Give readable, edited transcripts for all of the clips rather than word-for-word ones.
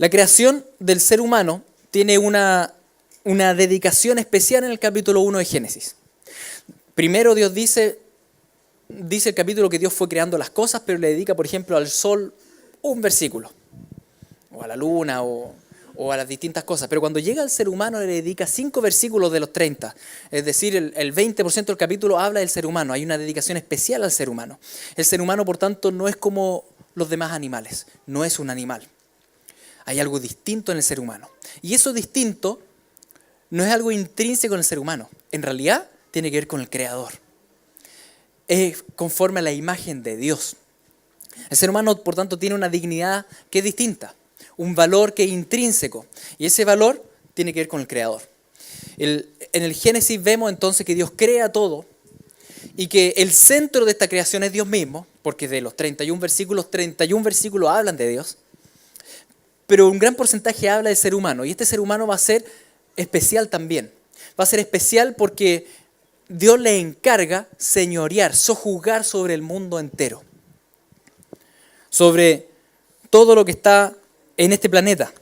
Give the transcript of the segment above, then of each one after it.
La creación del ser humano tiene una dedicación especial en el capítulo 1 de Génesis. Primero Dios dice el capítulo que Dios fue creando las cosas, pero le dedica, por ejemplo, al sol un versículo, o a la luna, o a las distintas cosas. Pero cuando llega al ser humano le dedica 5 versículos de los 30. Es decir, el 20% del capítulo habla del ser humano. Hay una dedicación especial al ser humano. El ser humano, por tanto, no es como los demás animales. No es un animal. Hay algo distinto en el ser humano. Y eso distinto no es algo intrínseco en el ser humano. En realidad tiene que ver con el Creador. Es conforme a la imagen de Dios. El ser humano, por tanto, tiene una dignidad que es distinta, un valor que es intrínseco, y ese valor tiene que ver con el Creador. En el Génesis vemos entonces que Dios crea todo y que el centro de esta creación es Dios mismo, porque de los 31 versículos hablan de Dios, pero un gran porcentaje habla del ser humano, y este ser humano va a ser especial también. Va a ser especial porque Dios le encarga señorear, sojuzgar sobre el mundo entero, sobre todo lo que está en este planeta.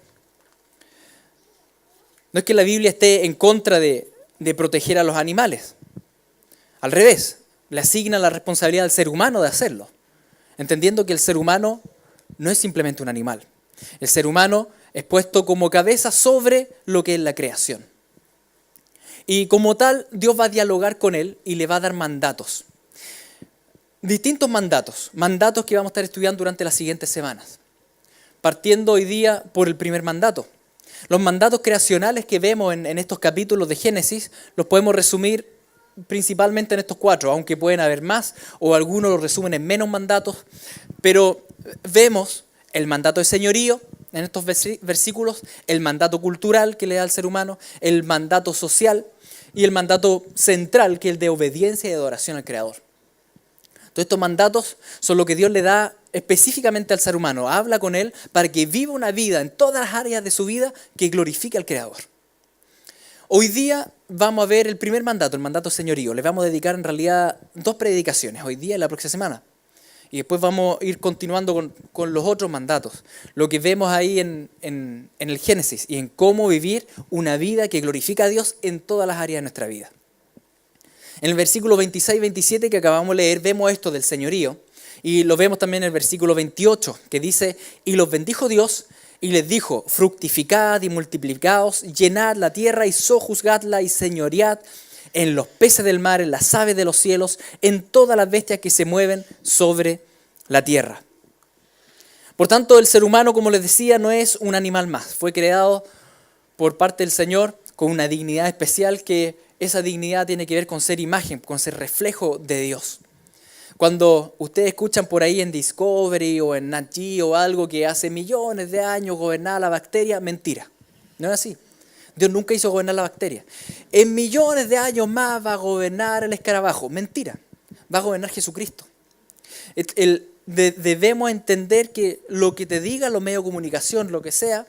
No es que la Biblia esté en contra de proteger a los animales. Al revés, le asigna la responsabilidad al ser humano de hacerlo, entendiendo que el ser humano no es simplemente un animal. El ser humano es puesto como cabeza sobre lo que es la creación. Y como tal, Dios va a dialogar con él y le va a dar mandatos. Distintos mandatos que vamos a estar estudiando durante las siguientes semanas. Partiendo hoy día por el primer mandato. Los mandatos creacionales que vemos en estos capítulos de Génesis los podemos resumir principalmente en estos 4, aunque pueden haber más, o algunos los resumen en menos mandatos, pero vemos el mandato de señorío en estos versículos, el mandato cultural que le da al ser humano, el mandato social y el mandato central, que es el de obediencia y adoración al Creador. Todos estos mandatos son lo que Dios le da específicamente al ser humano. Habla con él para que viva una vida en todas las áreas de su vida que glorifique al Creador. Hoy día vamos a ver el primer mandato, el mandato señorío. Le vamos a dedicar en realidad 2 predicaciones, hoy día y la próxima semana. Y después vamos a ir continuando con los otros mandatos. Lo que vemos ahí en el Génesis y en cómo vivir una vida que glorifica a Dios en todas las áreas de nuestra vida. En el versículo 26 y 27 que acabamos de leer vemos esto del señorío. Y lo vemos también en el versículo 28 que dice: y los bendijo Dios y les dijo: fructificad y multiplicaos, llenad la tierra y sojuzgadla y señoread en los peces del mar, en las aves de los cielos, en todas las bestias que se mueven sobre la tierra. Por tanto, el ser humano, como les decía, no es un animal más. Fue creado por parte del Señor con una dignidad especial, que esa dignidad tiene que ver con ser imagen, con ser reflejo de Dios. Cuando ustedes escuchan por ahí en Discovery o en Nat Geo o algo que hace millones de años gobernaba la bacteria, mentira. No es así. Dios nunca hizo gobernar la bacteria. En millones de años más va a gobernar el escarabajo. Mentira. Va a gobernar Jesucristo. Debemos entender que lo que te diga los medios de comunicación, lo que sea,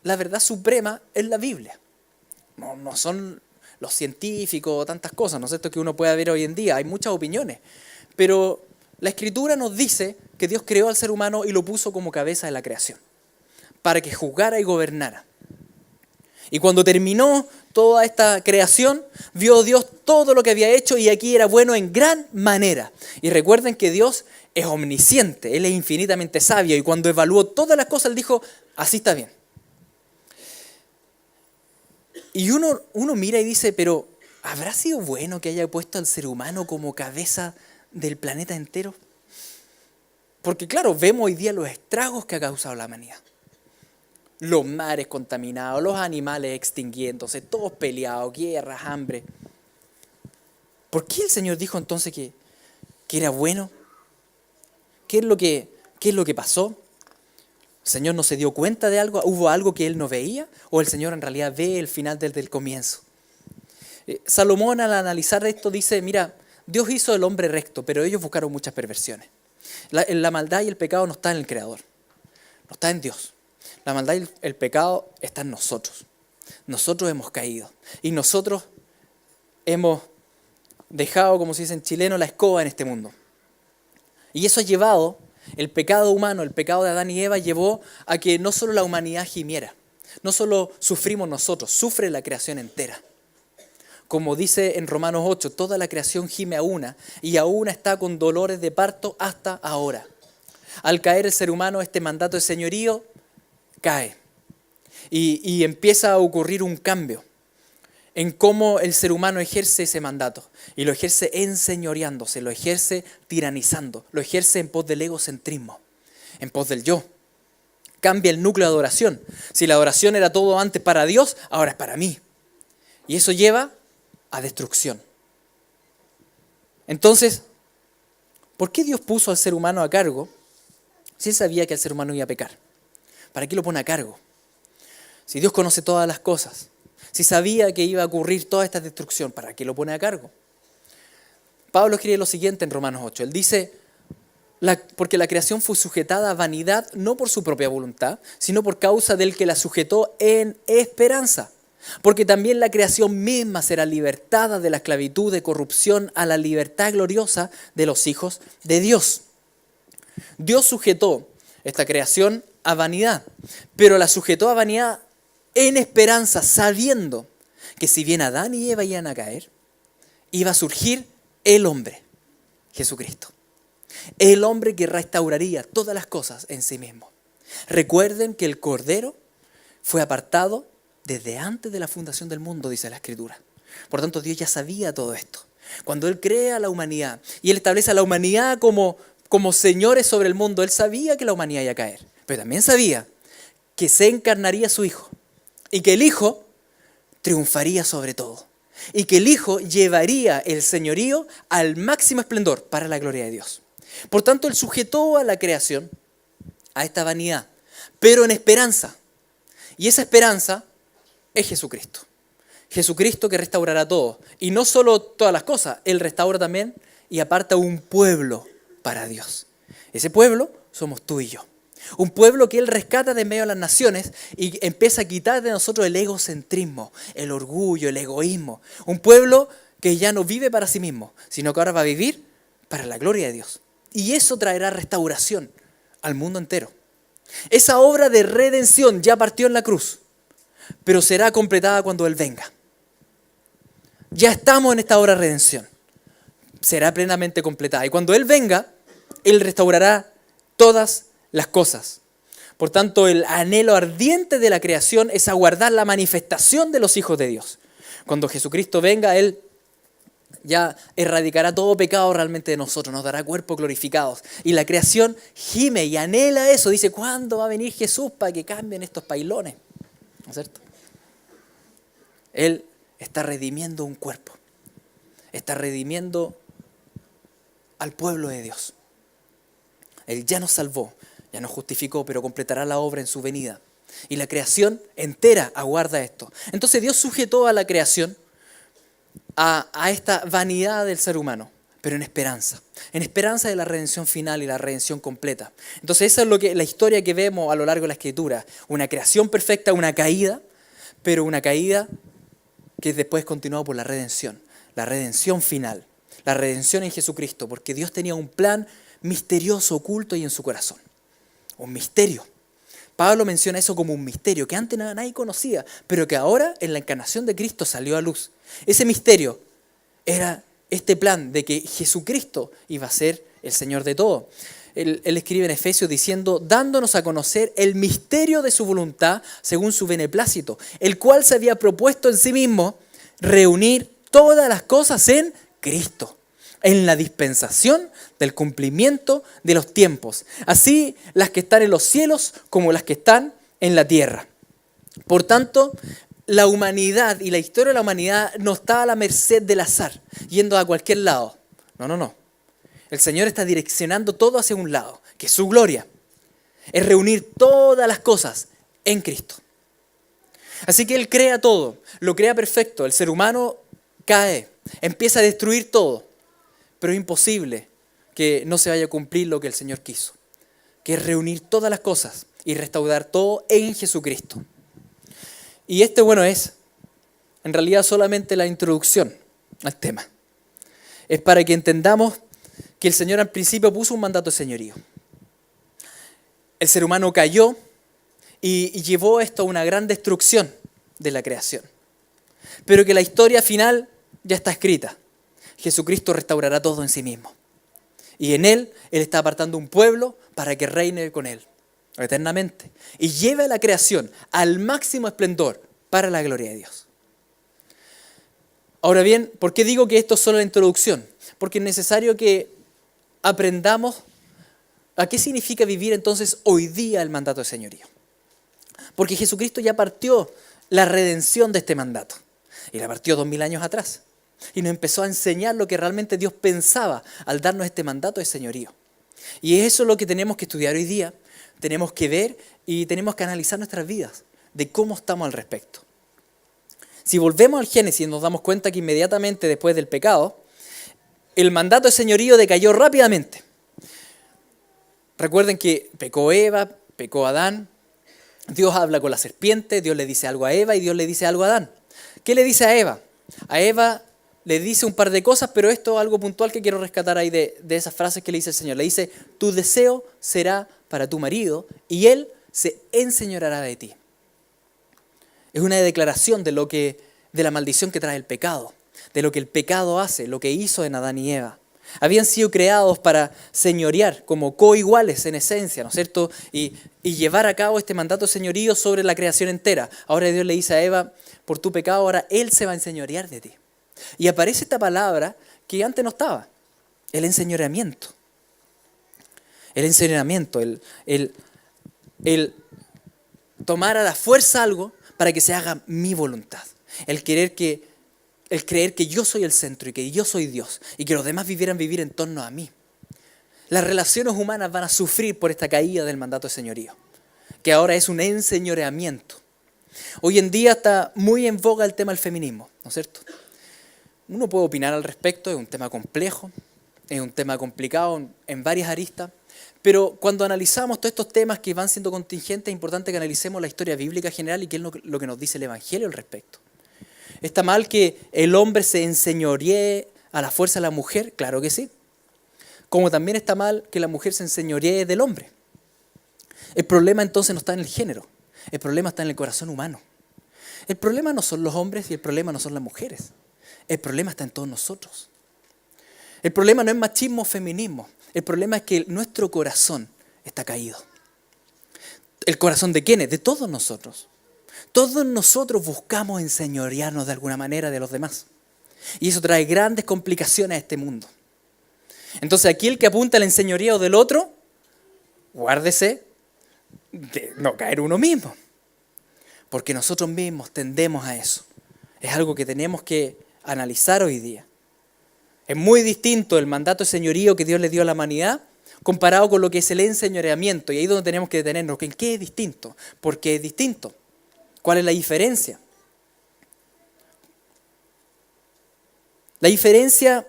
la verdad suprema es la Biblia. No son los científicos o tantas cosas, ¿no es esto que uno puede ver hoy en día? Hay muchas opiniones. Pero la Escritura nos dice que Dios creó al ser humano y lo puso como cabeza de la creación, para que juzgara y gobernara. Y cuando terminó toda esta creación, vio Dios todo lo que había hecho y aquí era bueno en gran manera. Y recuerden que Dios es omnisciente, Él es infinitamente sabio, y cuando evaluó todas las cosas, Él dijo: así está bien. Y uno mira y dice: pero ¿habrá sido bueno que haya puesto al ser humano como cabeza del planeta entero? Porque claro, vemos hoy día los estragos que ha causado la humanidad. Los mares contaminados, los animales extinguiéndose, todos peleados, guerras, hambre. ¿Por qué el Señor dijo entonces que era bueno? ¿Qué es lo que pasó? ¿El Señor no se dio cuenta de algo? ¿Hubo algo que Él no veía? ¿O el Señor en realidad ve el final desde el comienzo? Salomón, al analizar esto, dice: mira, Dios hizo el hombre recto, pero ellos buscaron muchas perversiones. La maldad y el pecado no están en el Creador, no está en Dios. La maldad y el pecado están en nosotros. Nosotros hemos caído y nosotros hemos dejado, como se dice en chileno, la escoba en este mundo. Y eso ha llevado el pecado humano, el pecado de Adán y Eva llevó a que no solo la humanidad gimiera, no solo sufrimos nosotros, sufre la creación entera. Como dice en Romanos 8, toda la creación gime a una y a una está con dolores de parto hasta ahora. Al caer el ser humano, este mandato de señorío cae y empieza a ocurrir un cambio en cómo el ser humano ejerce ese mandato. Y lo ejerce enseñoreándose, lo ejerce tiranizando, lo ejerce en pos del egocentrismo, en pos del yo. Cambia el núcleo de adoración. Si la adoración era todo antes para Dios, ahora es para mí. Y eso lleva a destrucción. Entonces, ¿por qué Dios puso al ser humano a cargo si Él sabía que el ser humano iba a pecar? ¿Para qué lo pone a cargo? Si Dios conoce todas las cosas, si sabía que iba a ocurrir toda esta destrucción, ¿para qué lo pone a cargo? Pablo escribe lo siguiente en Romanos 8. Él dice, porque la creación fue sujetada a vanidad no por su propia voluntad, sino por causa del que la sujetó en esperanza. Porque también la creación misma será libertada de la esclavitud de corrupción a la libertad gloriosa de los hijos de Dios. Dios sujetó esta creación a vanidad, pero la sujetó a vanidad en esperanza, sabiendo que si bien Adán y Eva iban a caer, iba a surgir el hombre, Jesucristo. El hombre que restauraría todas las cosas en sí mismo. Recuerden que el Cordero fue apartado desde antes de la fundación del mundo, dice la Escritura. Por tanto, Dios ya sabía todo esto. Cuando Él crea a la humanidad y Él establece a la humanidad como señores sobre el mundo, Él sabía que la humanidad iba a caer. Pero también sabía que se encarnaría su Hijo y que el Hijo triunfaría sobre todo. Y que el Hijo llevaría el señorío al máximo esplendor para la gloria de Dios. Por tanto, Él sujetó a la creación a esta vanidad, pero en esperanza. Y esa esperanza es Jesucristo. Jesucristo que restaurará todo. Y no solo todas las cosas, Él restaura también y aparta un pueblo para Dios. Ese pueblo somos tú y yo. Un pueblo que Él rescata de en medio de las naciones y empieza a quitar de nosotros el egocentrismo, el orgullo, el egoísmo. Un pueblo que ya no vive para sí mismo, sino que ahora va a vivir para la gloria de Dios. Y eso traerá restauración al mundo entero. Esa obra de redención ya partió en la cruz, pero será completada cuando Él venga. Ya estamos en esta obra de redención. Será plenamente completada. Y cuando Él venga, Él restaurará todas las cosas. Por tanto, el anhelo ardiente de la creación es aguardar la manifestación de los hijos de Dios. Cuando Jesucristo venga, Él ya erradicará todo pecado realmente de nosotros, nos dará cuerpos glorificados. Y la creación gime y anhela eso. Dice, ¿cuándo va a venir Jesús para que cambien estos pailones? ¿No es cierto? Él está redimiendo un cuerpo. Está redimiendo al pueblo de Dios. Él ya nos salvó, ya nos justificó, pero completará la obra en su venida. Y la creación entera aguarda esto. Entonces Dios sujetó a la creación a esta vanidad del ser humano, pero en esperanza de la redención final y la redención completa. Entonces esa es la historia que vemos a lo largo de la Escritura. Una creación perfecta, una caída, pero una caída que después continuó por la redención final, la redención en Jesucristo, porque Dios tenía un plan misterioso, oculto y en su corazón. Un misterio. Pablo menciona eso como un misterio que antes nadie conocía, pero que ahora en la encarnación de Cristo salió a luz. Ese misterio era este plan de que Jesucristo iba a ser el Señor de todo. Él escribe en Efesios diciendo, dándonos a conocer el misterio de su voluntad según su beneplácito, el cual se había propuesto en sí mismo reunir todas las cosas en Cristo, en la dispensación del cumplimiento de los tiempos, así las que están en los cielos como las que están en la tierra. Por tanto, la humanidad y la historia de la humanidad no está a la merced del azar, yendo a cualquier lado. No. El Señor está direccionando todo hacia un lado, que es su gloria. Es reunir todas las cosas en Cristo. Así que Él crea todo, lo crea perfecto. El ser humano cae, empieza a destruir todo. Pero es imposible que no se vaya a cumplir lo que el Señor quiso, que es reunir todas las cosas y restaurar todo en Jesucristo. Y es en realidad solamente la introducción al tema. Es para que entendamos que el Señor al principio puso un mandato de señorío. el ser humano cayó y llevó esto a una gran destrucción de la creación. Pero que la historia final ya está escrita. Jesucristo restaurará todo en sí mismo. Y en Él está apartando un pueblo para que reine con Él eternamente. Y lleve a la creación al máximo esplendor para la gloria de Dios. Ahora bien, ¿por qué digo que esto es solo la introducción? Porque es necesario que aprendamos a qué significa vivir entonces hoy día el mandato de señorío. Porque Jesucristo ya partió la redención de este mandato. Y la partió 2000 años atrás. Y nos empezó a enseñar lo que realmente Dios pensaba al darnos este mandato de señorío. Y eso es lo que tenemos que estudiar hoy día. Tenemos que ver y tenemos que analizar nuestras vidas, de cómo estamos al respecto. Si volvemos al Génesis nos damos cuenta que inmediatamente después del pecado, el mandato de señorío decayó rápidamente. Recuerden que pecó Eva, pecó Adán, Dios habla con la serpiente, Dios le dice algo a Eva y Dios le dice algo a Adán. ¿Qué le dice a Eva? A Eva le dice un par de cosas, pero esto es algo puntual que quiero rescatar ahí de esas frases que le dice el Señor. Le dice, tu deseo será para tu marido y él se enseñoreará de ti. Es una declaración de la maldición que trae el pecado, de lo que el pecado hace, lo que hizo en Adán y Eva. Habían sido creados para señorear como coiguales en esencia, ¿no es cierto? Y llevar a cabo este mandato de señorío sobre la creación entera. Ahora Dios le dice a Eva, por tu pecado ahora Él se va a enseñorear de ti. Y aparece esta palabra que antes no estaba, el enseñoreamiento. El enseñoreamiento, el tomar a la fuerza algo para que se haga mi voluntad. El creer que yo soy el centro y que yo soy Dios y que los demás vivir en torno a mí. Las relaciones humanas van a sufrir por esta caída del mandato de señorío, que ahora es un enseñoreamiento. Hoy en día está muy en boga el tema del feminismo, ¿no es cierto? Uno puede opinar al respecto, es un tema complejo, es un tema complicado en varias aristas, pero cuando analizamos todos estos temas que van siendo contingentes, es importante que analicemos la historia bíblica general y qué es lo que nos dice el Evangelio al respecto. ¿Está mal que el hombre se enseñoree a la fuerza de la mujer? Claro que sí. Como también está mal que la mujer se enseñoree del hombre. El problema entonces no está en el género, el problema está en el corazón humano. El problema no son los hombres y el problema no son las mujeres. El problema está en todos nosotros. El problema no es machismo o feminismo. El problema es que nuestro corazón está caído. ¿El corazón de quiénes? De todos nosotros. Todos nosotros buscamos enseñorearnos de alguna manera de los demás. Y eso trae grandes complicaciones a este mundo. Entonces aquí el que apunta al enseñoreado del otro, guárdese de no caer uno mismo. Porque nosotros mismos tendemos a eso. Es algo que tenemos que analizar hoy día. Es muy distinto el mandato de señorío que Dios le dio a la humanidad comparado con lo que es el enseñoreamiento. Y ahí es donde tenemos que detenernos. ¿En qué es distinto? ¿Por qué es distinto? ¿Cuál es la diferencia? La diferencia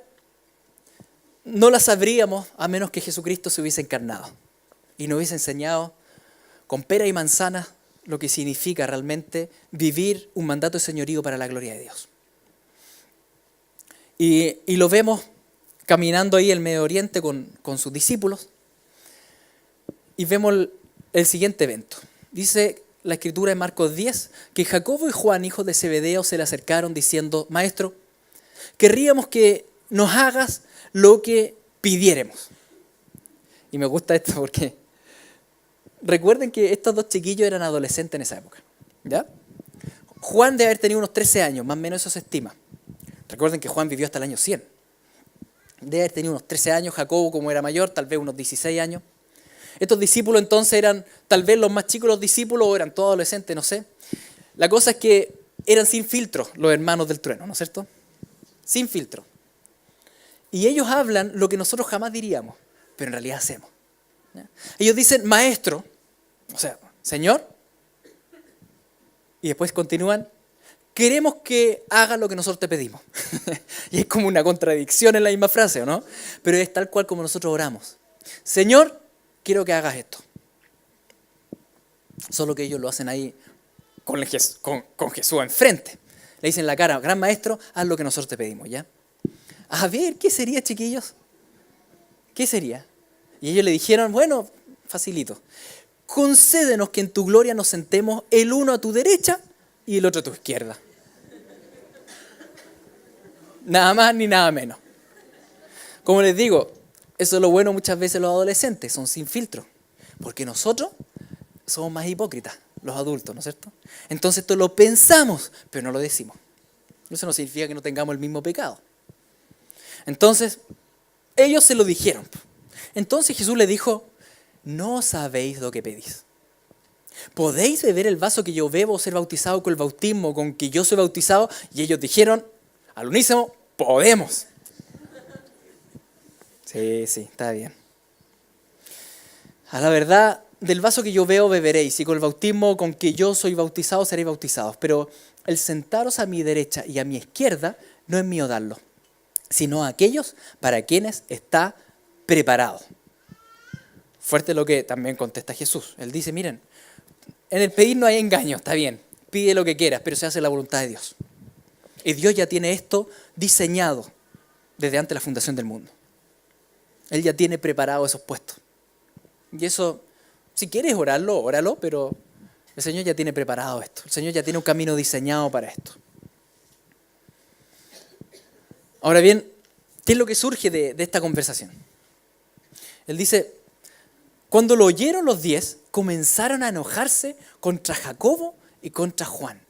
no la sabríamos a menos que Jesucristo se hubiese encarnado y nos hubiese enseñado con pera y manzana lo que significa realmente vivir un mandato de señorío para la gloria de Dios. Y lo vemos caminando ahí en el Medio Oriente con sus discípulos y vemos el siguiente evento. Dice la escritura en Marcos 10 que Jacobo y Juan, hijos de Zebedeo, se le acercaron diciendo, Maestro, querríamos que nos hagas lo que pidiéremos. Y me gusta esto porque recuerden que estos dos chiquillos eran adolescentes en esa época, ¿ya? Juan debe haber tenido unos 13 años, más o menos eso se estima. Recuerden que Juan vivió hasta el año 100. Debe haber tenido unos 13 años, Jacobo como era mayor, tal vez unos 16 años. Estos discípulos entonces eran tal vez los más chicos los discípulos o eran todos adolescentes, no sé. La cosa es que eran sin filtro los hermanos del trueno, ¿no es cierto? Sin filtro. Y ellos hablan lo que nosotros jamás diríamos, pero en realidad hacemos. ¿Ya? Ellos dicen, Maestro, o sea, Señor, y después continúan, queremos que hagas lo que nosotros te pedimos. Y es como una contradicción en la misma frase, ¿o no? Pero es tal cual como nosotros oramos. Señor, quiero que hagas esto. Solo que ellos lo hacen ahí con Jesús enfrente. Le dicen en la cara, gran maestro, haz lo que nosotros te pedimos, ¿ya? A ver, ¿qué sería, chiquillos? ¿Qué sería? Y ellos le dijeron, bueno, facilito. concédenos que en tu gloria nos sentemos el uno a tu derecha y el otro a tu izquierda. Nada más ni nada menos. Como les digo, eso es lo bueno muchas veces los adolescentes, son sin filtro. Porque nosotros somos más hipócritas, los adultos, ¿no es cierto? Entonces esto lo pensamos, pero no lo decimos. Eso no significa que no tengamos el mismo pecado. Entonces, ellos se lo dijeron. Entonces Jesús le dijo, no sabéis lo que pedís. ¿Podéis beber el vaso que yo bebo o ser bautizado con el bautismo con que yo soy bautizado? Y ellos dijeron, al unísono, podemos. Sí, está bien. A la verdad, del vaso que yo bebo beberéis, y con el bautismo con que yo soy bautizado seréis bautizados. Pero el sentaros a mi derecha y a mi izquierda no es mío darlo, sino a aquellos para quienes está preparado. Fuerte lo que también contesta Jesús. Él dice, miren, en el pedir no hay engaño, está bien, pide lo que quieras, pero se hace la voluntad de Dios. Y Dios ya tiene esto diseñado desde antes de la fundación del mundo. Él ya tiene preparado esos puestos. Y eso, si quieres orarlo, óralo, pero el Señor ya tiene preparado esto. El Señor ya tiene un camino diseñado para esto. Ahora bien, ¿qué es lo que surge de esta conversación? Él dice, cuando lo oyeron los 10, comenzaron a enojarse contra Jacobo y contra Juan.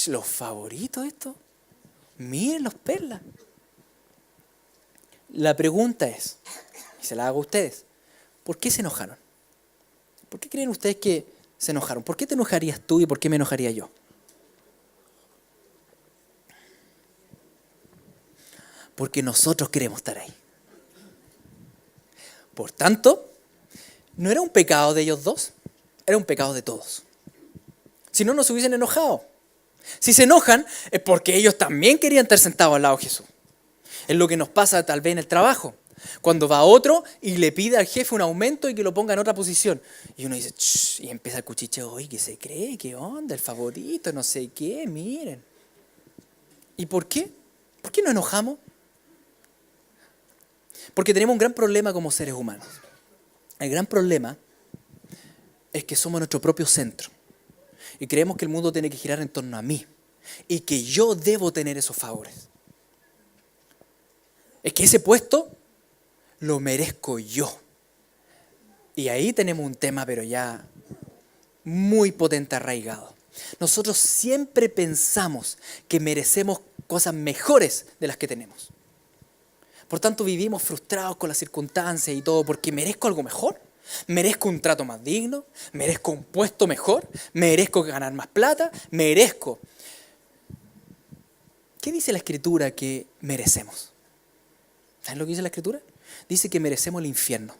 Los favoritos estos, miren los perlas. La pregunta es, y se la hago a ustedes, ¿por qué se enojaron? ¿Por qué creen ustedes que se enojaron? ¿Por qué te enojarías tú y por qué me enojaría yo? Porque nosotros queremos estar ahí. Por tanto, no era un pecado de ellos dos, era un pecado de todos. Si no, no se hubiesen enojado. Si se enojan es porque ellos también querían estar sentados al lado de Jesús. Es lo que nos pasa tal vez en el trabajo. Cuando va otro y le pide al jefe un aumento y que lo ponga en otra posición. Y uno dice, shh, y empieza el cuchicheo, oye, ¿qué se cree? ¿Qué onda? El favorito, no sé qué, miren. ¿Y por qué? ¿Por qué nos enojamos? Porque tenemos un gran problema como seres humanos. El gran problema es que somos nuestro propio centro. Y creemos que el mundo tiene que girar en torno a mí. Y que yo debo tener esos favores. Es que ese puesto lo merezco yo. Y ahí tenemos un tema, pero ya muy potente arraigado. Nosotros siempre pensamos que merecemos cosas mejores de las que tenemos. Por tanto, vivimos frustrados con las circunstancias y todo porque merezco algo mejor. Merezco un trato más digno, merezco un puesto mejor, merezco ganar más plata, merezco. ¿Qué dice la Escritura que merecemos? ¿Saben lo que dice la Escritura? Dice que merecemos el infierno.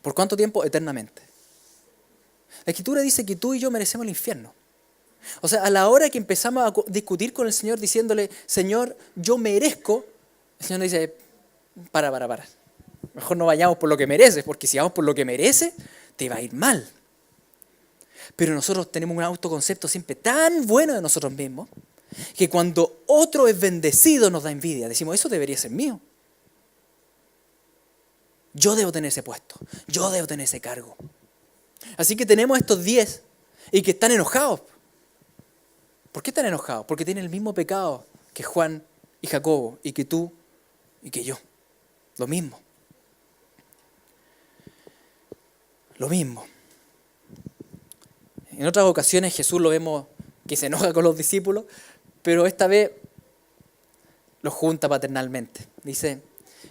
¿Por cuánto tiempo? Eternamente. La Escritura dice que tú y yo merecemos el infierno. O sea, a la hora que empezamos a discutir con el Señor diciéndole, Señor, yo merezco, el Señor dice, para. Mejor no vayamos por lo que mereces, porque si vamos por lo que mereces, te va a ir mal. Pero nosotros tenemos un autoconcepto siempre tan bueno de nosotros mismos, que cuando otro es bendecido nos da envidia. Decimos, eso debería ser mío. Yo debo tener ese puesto, yo debo tener ese cargo. Así que tenemos estos 10 y que están enojados. ¿Por qué están enojados? Porque tienen el mismo pecado que Juan y Jacobo, y que tú y que yo. Lo mismo. Lo mismo. En otras ocasiones Jesús lo vemos que se enoja con los discípulos, pero esta vez los junta paternalmente. Dice,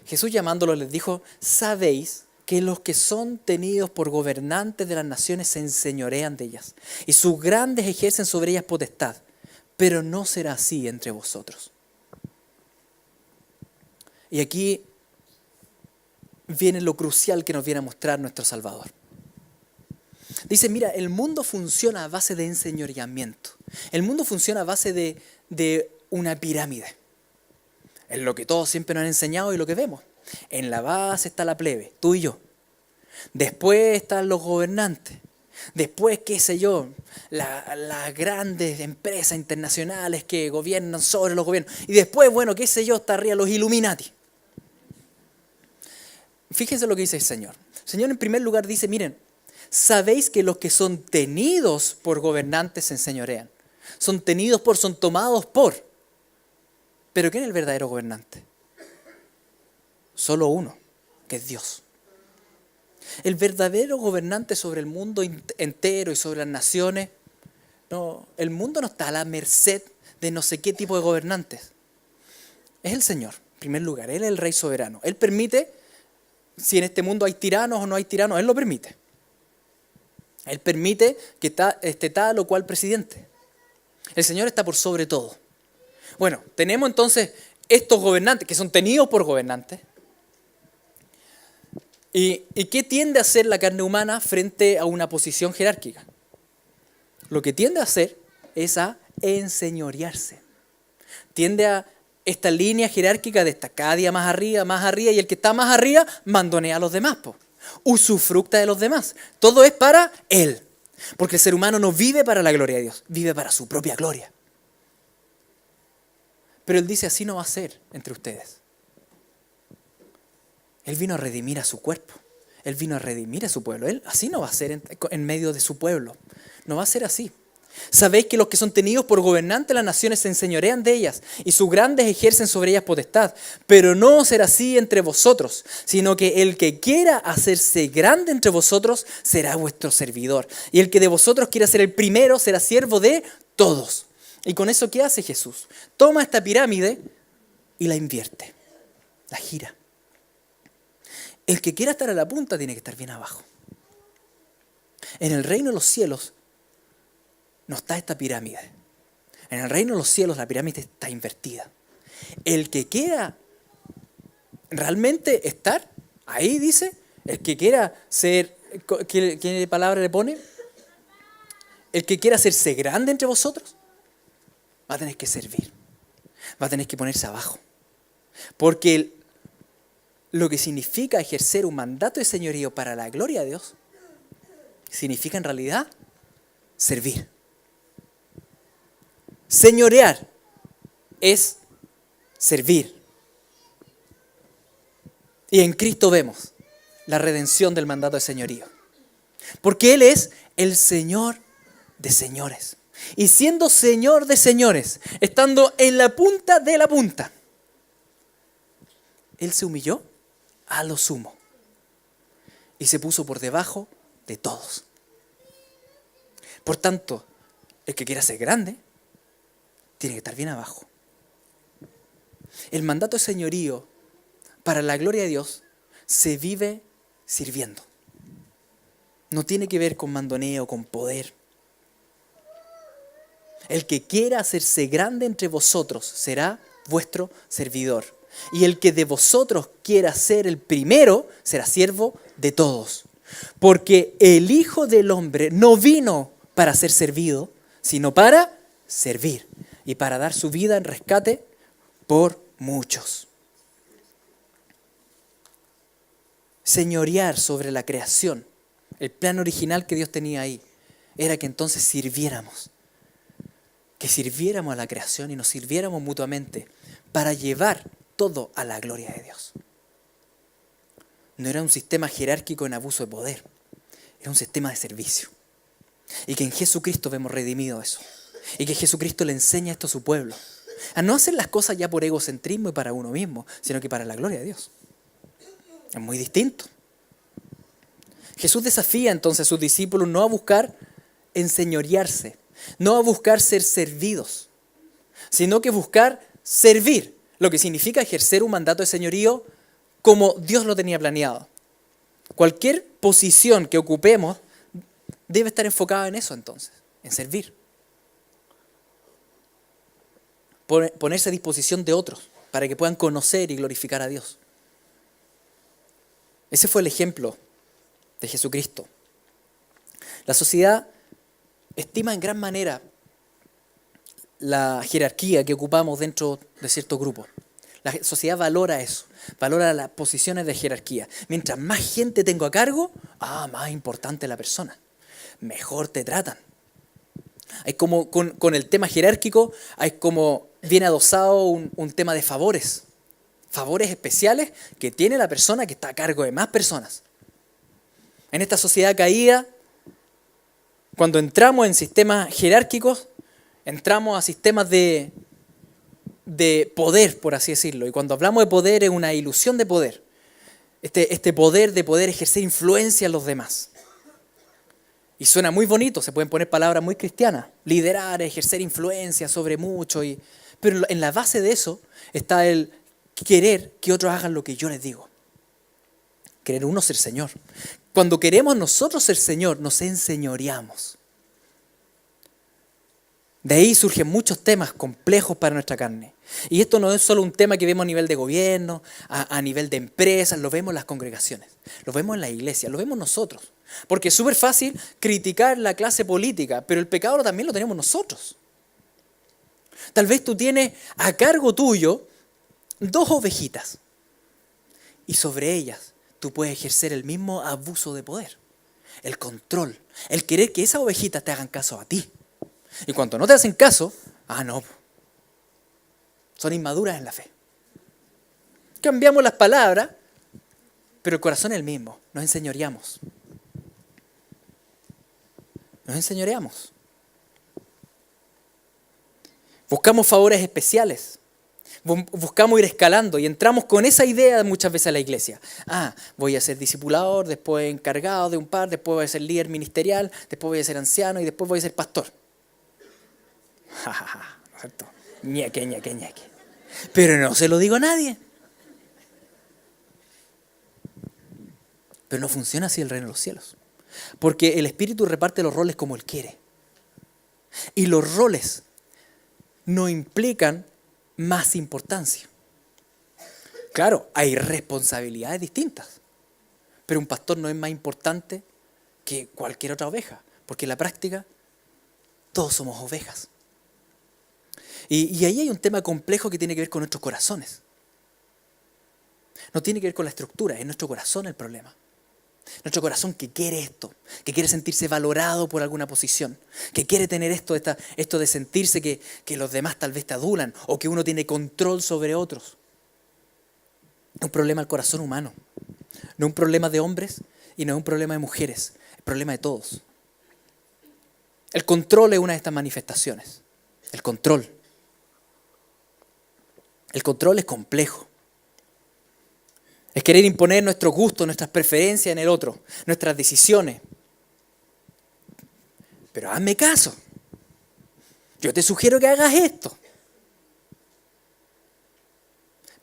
Jesús llamándolos les dijo, sabéis que los que son tenidos por gobernantes de las naciones se enseñorean de ellas, y sus grandes ejercen sobre ellas potestad, pero no será así entre vosotros. Y aquí viene lo crucial que nos viene a mostrar nuestro Salvador. Dice, mira, el mundo funciona a base de enseñoreamiento. El mundo funciona a base de una pirámide. Es lo que todos siempre nos han enseñado y lo que vemos. En la base está la plebe, tú y yo. Después están los gobernantes. Después, qué sé yo, las grandes empresas internacionales que gobiernan sobre los gobiernos. Y después, bueno, qué sé yo, está arriba los Illuminati. Fíjense lo que dice el Señor. El Señor en primer lugar dice, miren, sabéis que los que son tenidos por gobernantes se enseñorean. Son tenidos por, son tomados por. Pero ¿quién es el verdadero gobernante? Solo uno, que es Dios. El verdadero gobernante sobre el mundo entero y sobre las naciones, no, el mundo no está a la merced de no sé qué tipo de gobernantes. Es el Señor, en primer lugar. Él es el Rey soberano. Él permite, si en este mundo hay tiranos o no hay tiranos, Él lo permite. Él permite que esté tal o cual presidente. El Señor está por sobre todo. Bueno, tenemos entonces estos gobernantes que son tenidos por gobernantes. ¿Y qué tiende a hacer la carne humana frente a una posición jerárquica? Lo que tiende a hacer es a enseñorearse. Tiende a esta línea jerárquica de estar cada día más arriba, y el que está más arriba mandonea a los demás, usufructa de los demás. Todo es para él. Porque el ser humano no vive para la gloria de Dios, vive para su propia gloria. Pero Él dice, así no va a ser entre ustedes. Él vino a redimir a su cuerpo. Él vino a redimir a su pueblo. Él así no va a ser en medio de su pueblo. No va a ser así. Sabéis que los que son tenidos por gobernantes las naciones se enseñorean de ellas y sus grandes ejercen sobre ellas potestad. Pero no será así entre vosotros, sino que el que quiera hacerse grande entre vosotros será vuestro servidor. Y el que de vosotros quiera ser el primero será siervo de todos. ¿Y con eso qué hace Jesús? Toma esta pirámide y la invierte, la gira. El que quiera estar a la punta tiene que estar bien abajo. En el reino de los cielos no está esta pirámide. En el reino de los cielos la pirámide está invertida. El que quiera realmente estar, ahí dice, el que quiera ser, ¿qué palabra le pone? El que quiera hacerse grande entre vosotros, va a tener que servir. Va a tener que ponerse abajo. Porque lo que significa ejercer un mandato de señorío para la gloria de Dios, significa en realidad servir. Señorear es servir. Y en Cristo vemos la redención del mandato de señorío. Porque Él es el Señor de señores. Y siendo Señor de señores, estando en la punta de la punta, Él se humilló a lo sumo y se puso por debajo de todos. Por tanto, el que quiera ser grande tiene que estar bien abajo. El mandato de señorío para la gloria de Dios se vive sirviendo. No tiene que ver con mandoneo, con poder. El que quiera hacerse grande entre vosotros será vuestro servidor. Y el que de vosotros quiera ser el primero será siervo de todos. Porque el Hijo del Hombre no vino para ser servido, sino para servir y para dar su vida en rescate por muchos. Señorear sobre la creación, el plan original que Dios tenía ahí, era que entonces sirviéramos. Que sirviéramos a la creación y nos sirviéramos mutuamente para llevar todo a la gloria de Dios. No era un sistema jerárquico en abuso de poder, era un sistema de servicio. Y que en Jesucristo vemos redimido eso. Y que Jesucristo le enseña esto a su pueblo. A no hacer las cosas ya por egocentrismo y para uno mismo, sino que para la gloria de Dios. Es muy distinto. Jesús desafía entonces a sus discípulos no a buscar enseñorearse, no a buscar ser servidos, sino que buscar servir, lo que significa ejercer un mandato de señorío como Dios lo tenía planeado. Cualquier posición que ocupemos debe estar enfocada en eso entonces, en servir. Ponerse a disposición de otros para que puedan conocer y glorificar a Dios. Ese fue el ejemplo de Jesucristo. La sociedad estima en gran manera la jerarquía que ocupamos dentro de ciertos grupos. La sociedad valora eso, valora las posiciones de jerarquía. Mientras más gente tengo a cargo, más importante la persona. Mejor te tratan. Hay como con el tema jerárquico, hay como bien adosado un tema de favores. favores especiales que tiene la persona que está a cargo de más personas. En esta sociedad caída, cuando entramos en sistemas jerárquicos, entramos a sistemas de poder, por así decirlo. Y cuando hablamos de poder, es una ilusión de poder. Este poder de poder ejercer influencia en los demás. Y suena muy bonito, se pueden poner palabras muy cristianas. Liderar, ejercer influencia sobre mucho. Pero en la base de eso está el querer que otros hagan lo que yo les digo. Querer uno ser Señor. Cuando queremos nosotros ser Señor, nos enseñoreamos. De ahí surgen muchos temas complejos para nuestra carne. Y esto no es solo un tema que vemos a nivel de gobierno, a nivel de empresas, lo vemos en las congregaciones, lo vemos en la iglesia, lo vemos nosotros. Porque es súper fácil criticar la clase política, pero el pecado también lo tenemos nosotros. Tal vez tú tienes a cargo tuyo 2 ovejitas y sobre ellas tú puedes ejercer el mismo abuso de poder, el control, el querer que esas ovejitas te hagan caso a ti. Y cuando no te hacen caso, no, son inmaduras en la fe. Cambiamos las palabras, pero el corazón es el mismo, nos enseñoreamos. Nos enseñoreamos. Buscamos favores especiales. Buscamos ir escalando y entramos con esa idea muchas veces a la iglesia. Voy a ser discipulador, después encargado de un par, después voy a ser líder ministerial, después voy a ser anciano y después voy a ser pastor. ¿No es cierto? Ñeque. Pero no se lo digo a nadie. Pero no funciona así el reino de los cielos. Porque el Espíritu reparte los roles como Él quiere. Y los roles no implican más importancia. Claro, hay responsabilidades distintas. Pero un pastor no es más importante que cualquier otra oveja. Porque en la práctica, todos somos ovejas. Y ahí hay un tema complejo que tiene que ver con nuestros corazones. No tiene que ver con la estructura, es nuestro corazón el problema. Nuestro corazón que quiere esto, que quiere sentirse valorado por alguna posición, que quiere tener esto de sentirse que los demás tal vez te adulan o que uno tiene control sobre otros. Es un problema del corazón humano, no es un problema de hombres y no es un problema de mujeres, es un problema de todos. El control es una de estas manifestaciones, el control. El control es complejo. Es querer imponer nuestros gustos, nuestras preferencias en el otro, nuestras decisiones. Pero hazme caso. Yo te sugiero que hagas esto.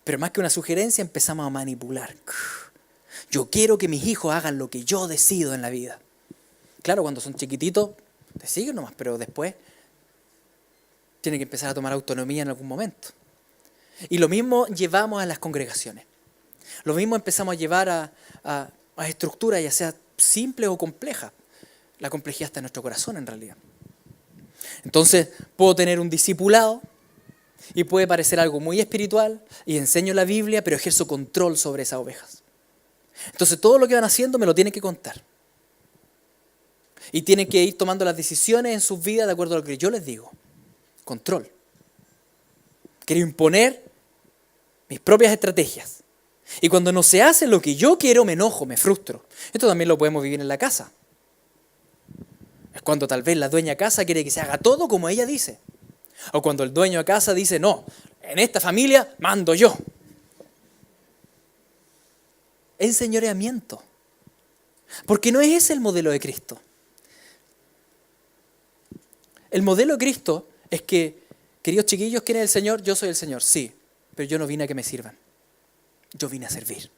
Pero más que una sugerencia empezamos a manipular. Yo quiero que mis hijos hagan lo que yo decido en la vida. Claro, cuando son chiquititos, te siguen nomás, pero después tienen que empezar a tomar autonomía en algún momento. Y lo mismo llevamos a las congregaciones. Lo mismo empezamos a llevar a estructuras, ya sea simples o complejas. La complejidad está en nuestro corazón, en realidad. Entonces, puedo tener un discipulado y puede parecer algo muy espiritual y enseño la Biblia, pero ejerzo control sobre esas ovejas. Entonces, todo lo que van haciendo me lo tienen que contar. Y tienen que ir tomando las decisiones en sus vidas de acuerdo a lo que yo les digo. Control. Quiero imponer mis propias estrategias. Y cuando no se hace lo que yo quiero, me enojo, me frustro. Esto también lo podemos vivir en la casa. Es cuando tal vez la dueña de casa quiere que se haga todo como ella dice. O cuando el dueño de casa dice, no, en esta familia mando yo. Enseñoreamiento. Porque no es ese el modelo de Cristo. El modelo de Cristo es que, queridos chiquillos, ¿quién es el Señor? Yo soy el Señor, sí, pero yo no vine a que me sirvan. Yo vine a servir.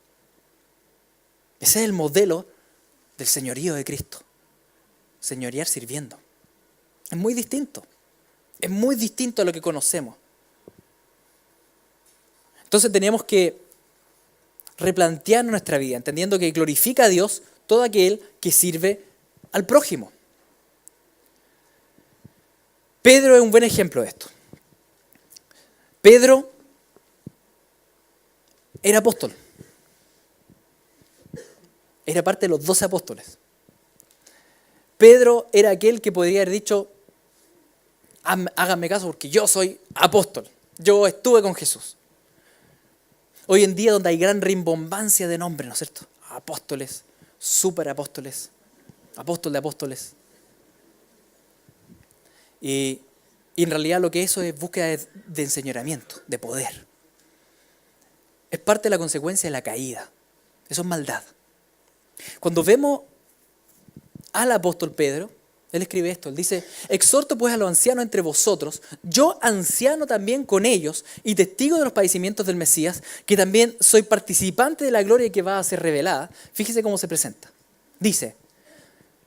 Ese es el modelo del señorío de Cristo. Señorear sirviendo. Es muy distinto. Es muy distinto a lo que conocemos. Entonces tenemos que replantear nuestra vida, entendiendo que glorifica a Dios todo aquel que sirve al prójimo. Pedro es un buen ejemplo de esto. Pedro era apóstol. Era parte de los 12 apóstoles. Pedro era aquel que podría haber dicho, háganme caso porque yo soy apóstol. Yo estuve con Jesús. Hoy en día donde hay gran rimbombancia de nombres, ¿no es cierto? Apóstoles, superapóstoles, apóstol de apóstoles. Y en realidad lo que eso es búsqueda de enseñoramiento, de poder. Es parte de la consecuencia de la caída. Eso es maldad. Cuando vemos al apóstol Pedro, él escribe esto, él dice: exhorto pues a los ancianos entre vosotros, yo anciano también con ellos y testigo de los padecimientos del Mesías, que también soy participante de la gloria que va a ser revelada. Fíjese cómo se presenta. Dice,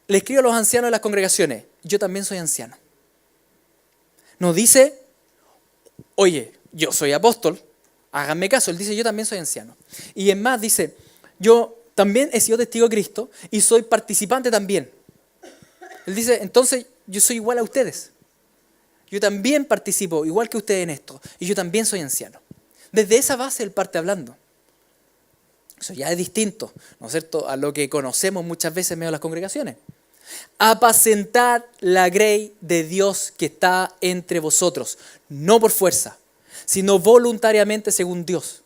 le escribo a los ancianos de las congregaciones, yo también soy anciano. No dice, oye, yo soy apóstol, háganme caso. Él dice, yo también soy anciano. Y en más dice, yo también he sido testigo de Cristo y soy participante también. Él dice, entonces yo soy igual a ustedes. Yo también participo igual que ustedes en esto. Y yo también soy anciano. Desde esa base él parte hablando. Eso ya es distinto, ¿no es cierto?, a lo que conocemos muchas veces en medio de las congregaciones. Apacentad la grey de Dios que está entre vosotros, no por fuerza, sino voluntariamente según Dios.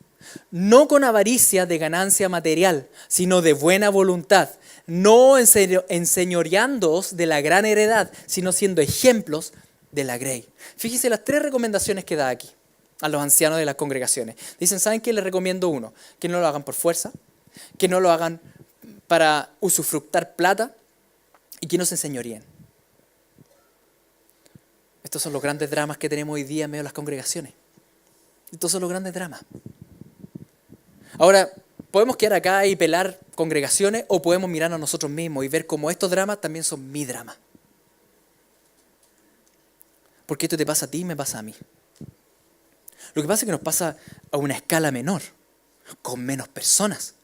No con avaricia de ganancia material, sino de buena voluntad, no enseñoreándoos de la gran heredad, sino siendo ejemplos de la grey. Fíjense las 3 recomendaciones que da aquí a los ancianos de las congregaciones. Dicen, ¿saben qué? Les recomiendo uno, que no lo hagan por fuerza, que no lo hagan para usufructar plata y que no se enseñoreen. Estos son los grandes dramas que tenemos hoy día en medio de las congregaciones. Estos son los grandes dramas. Ahora, podemos quedar acá y pelar congregaciones o podemos mirarnos a nosotros mismos y ver cómo estos dramas también son mi drama. Porque esto te pasa a ti y me pasa a mí. Lo que pasa es que nos pasa a una escala menor, con menos personas,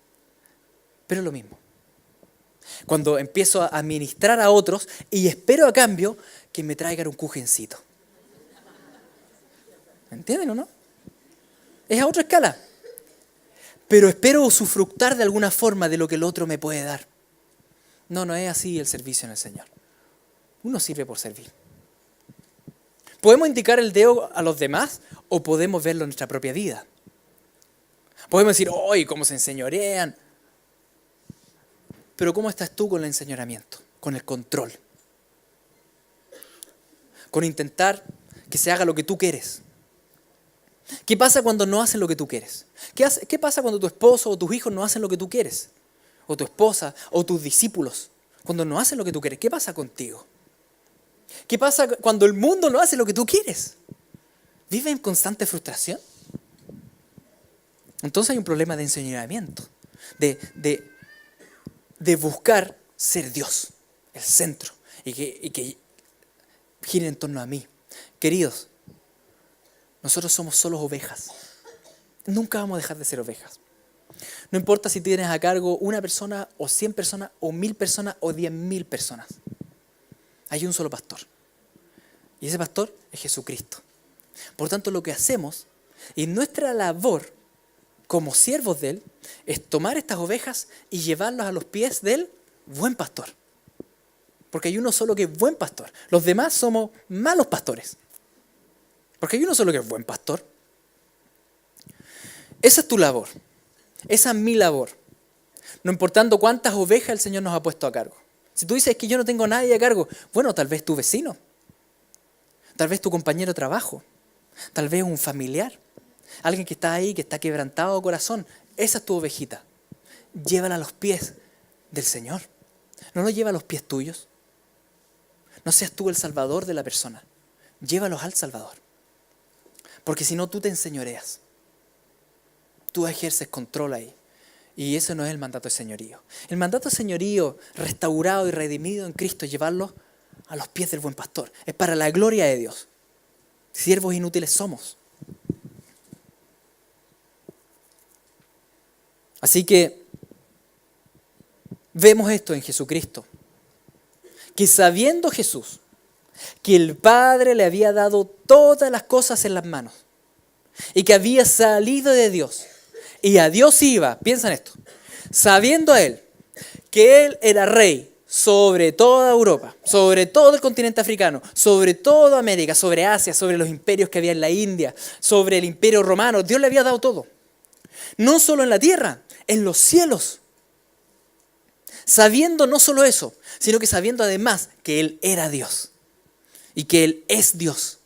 pero es lo mismo. Cuando empiezo a administrar a otros y espero a cambio que me traigan un cujencito. ¿Me entienden o no? Es a otra escala. Pero espero usufructar de alguna forma de lo que el otro me puede dar. No es así el servicio en el Señor. Uno sirve por servir. ¿Podemos indicar el dedo a los demás o podemos verlo en nuestra propia vida? Podemos decir, ¡ay, cómo se enseñorean! Pero ¿cómo estás tú con el enseñoramiento? Con el control. Con intentar que se haga lo que tú quieres. ¿Qué pasa cuando no hacen lo que tú quieres? ¿Qué pasa cuando tu esposo o tus hijos no hacen lo que tú quieres? O tu esposa o tus discípulos. Cuando no hacen lo que tú quieres, ¿qué pasa contigo? ¿Qué pasa cuando el mundo no hace lo que tú quieres? ¿Vives en constante frustración? Entonces hay un problema de enseñamiento, de buscar ser Dios, el centro, y que gire en torno a mí. Queridos, nosotros somos solo ovejas. Nunca vamos a dejar de ser ovejas. No importa si tienes a cargo una persona, o 100 personas, o 1000 personas, o 10.000 personas. Hay un solo pastor. Y ese pastor es Jesucristo. Por tanto, lo que hacemos, y nuestra labor como siervos de Él, es tomar estas ovejas y llevarlas a los pies del buen pastor. Porque hay uno solo que es buen pastor. Los demás somos malos pastores. Porque hay uno solo que es buen pastor. Esa es tu labor. Esa es mi labor. No importando cuántas ovejas el Señor nos ha puesto a cargo. Si tú dices que yo no tengo a nadie a cargo, bueno, tal vez tu vecino. Tal vez tu compañero de trabajo. Tal vez un familiar. Alguien que está ahí, que está quebrantado de corazón. Esa es tu ovejita. Llévala a los pies del Señor. No lo lleva a los pies tuyos. No seas tú el salvador de la persona. Llévalos al Salvador. Porque si no, tú te enseñoreas. Tú ejerces control ahí. Y eso no es el mandato de señorío. El mandato de señorío, restaurado y redimido en Cristo, es llevarlos a los pies del buen pastor. Es para la gloria de Dios. Siervos inútiles somos. Así que vemos esto en Jesucristo. Que sabiendo Jesús que el Padre le había dado todas las cosas en las manos y que había salido de Dios y a Dios iba, piensa en esto, sabiendo él que él era rey sobre toda Europa, sobre todo el continente africano, sobre toda América, sobre Asia, sobre los imperios que había en la India, sobre el imperio romano, Dios le había dado todo. No solo en la tierra, en los cielos. Sabiendo no solo eso, sino que sabiendo además que Él era Dios. Y que Él es Dios.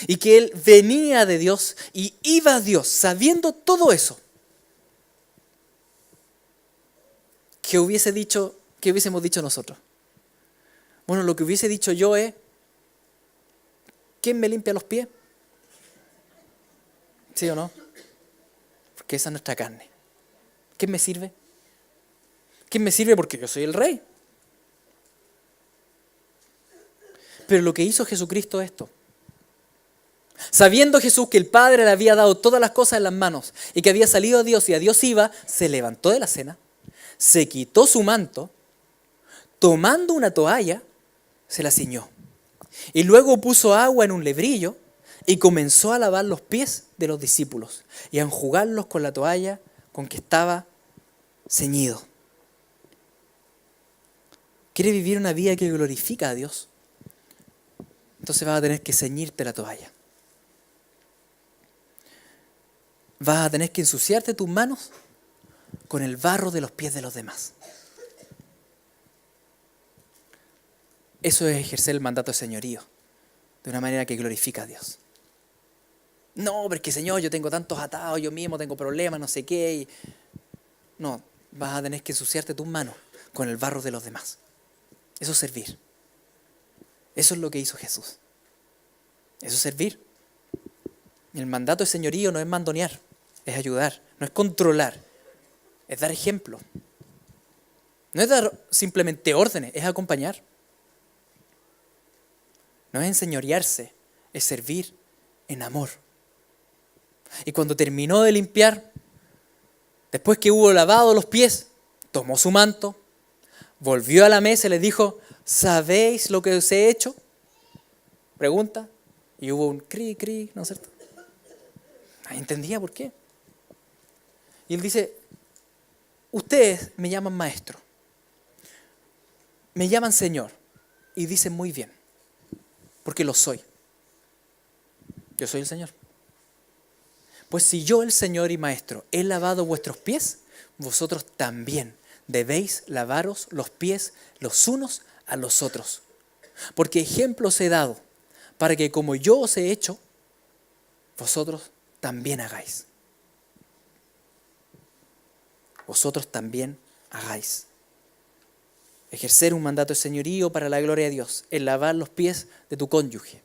Y que Él venía de Dios y iba a Dios. Sabiendo todo eso. ¿Qué hubiésemos dicho nosotros? Bueno, lo que hubiese dicho yo es, ¿quién me limpia los pies? ¿Sí o no? Porque esa es nuestra carne. ¿Quién me sirve? ¿Quién me sirve? Porque yo soy el rey. Pero lo que hizo Jesucristo es esto. Sabiendo Jesús que el Padre le había dado todas las cosas en las manos y que había salido a Dios y a Dios iba, se levantó de la cena, se quitó su manto, tomando una toalla, se la ciñó. Y luego puso agua en un lebrillo y comenzó a lavar los pies de los discípulos y a enjugarlos con la toalla con que estaba ceñido. ¿Quieres vivir una vida que glorifica a Dios? Entonces vas a tener que ceñirte la toalla. Vas a tener que ensuciarte tus manos con el barro de los pies de los demás. Eso es ejercer el mandato de señorío de una manera que glorifica a Dios. No, porque Señor, yo tengo tantos atados, yo mismo tengo problemas, no sé qué. No, vas a tener que ensuciarte tus manos con el barro de los demás. Eso es servir. Eso es lo que hizo Jesús. Eso es servir. El mandato de señorío no es mandonear, es ayudar, no es controlar, es dar ejemplo. No es dar simplemente órdenes, es acompañar. No es enseñorearse, es servir en amor. Y cuando terminó de limpiar, después que hubo lavado los pies, tomó su manto, volvió a la mesa y les dijo, ¿sabéis lo que os he hecho? Pregunta. Y hubo un cri, cri, ¿no es cierto? Nadie entendía por qué. Y él dice, ustedes me llaman maestro, me llaman Señor, y dicen muy bien, porque lo soy. Yo soy el Señor. Pues si yo, el Señor y Maestro, he lavado vuestros pies, vosotros también debéis lavaros los pies los unos a los otros. Porque ejemplo os he dado, para que como yo os he hecho, vosotros también hagáis. Vosotros también hagáis. Ejercer un mandato de señorío para la gloria de Dios es lavar los pies de tu cónyuge,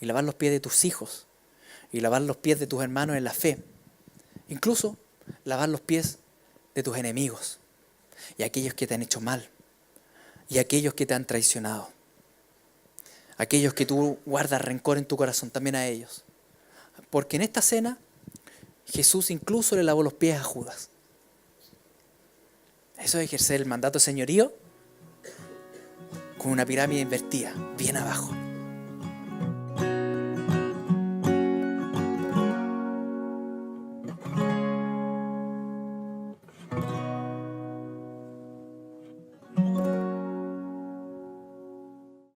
y lavar los pies de tus hijos, y lavar los pies de tus hermanos en la fe. Incluso lavar los pies de tus enemigos, y aquellos que te han hecho mal, y aquellos que te han traicionado. Aquellos que tú guardas rencor en tu corazón, también a ellos. Porque en esta cena, Jesús incluso le lavó los pies a Judas. Eso es ejercer el mandato de señorío con una pirámide invertida, bien abajo.